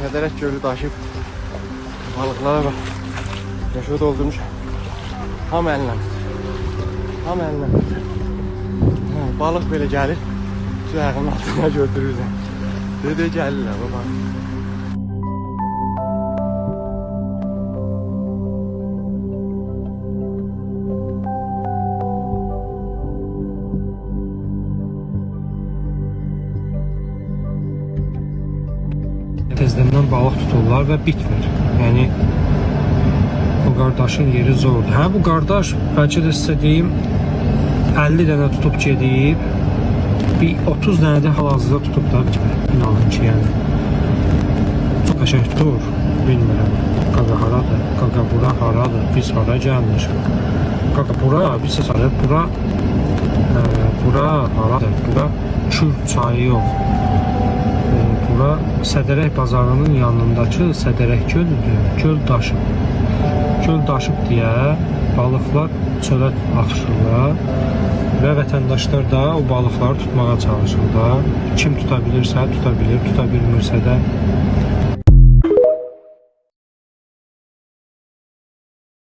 Sədərək gölü daşıb balıqlara bak. Yaşa doldurmuş. Ham əlinlə. Ham əlinlə. Balıq belə gəlir. Su ayağının altına götürürsən. Dedi gəlirlər baba. Tezdən balıq tuturlar və bitmir. Yəni bu qardaşın yeri zordur. Hə, bu qardaş bəlkə də sizə deyim 50 dənə tutub gedib, bir 30 dənə də hal-hazırda tutub da bitmir. İnanın ki, yəni çox qəşəng tutur. Bilmirəm. Qaqa haradır? Qaqa bura haradır? Biz hara gəlmişik? Qaqa bura, biz hara? Bura haradır? Bura Kür çayı yox. Bura Sədərək bazarının yanındakı Sədərək gölüdür. Göl daşıb. Göl daşıb deyə balıqlar çölə axışırlar və vətəndaşlar da o balıqları tutmağa çalışırlar. Kim tuta bilirsə tuta bilir, tuta bilmirsə də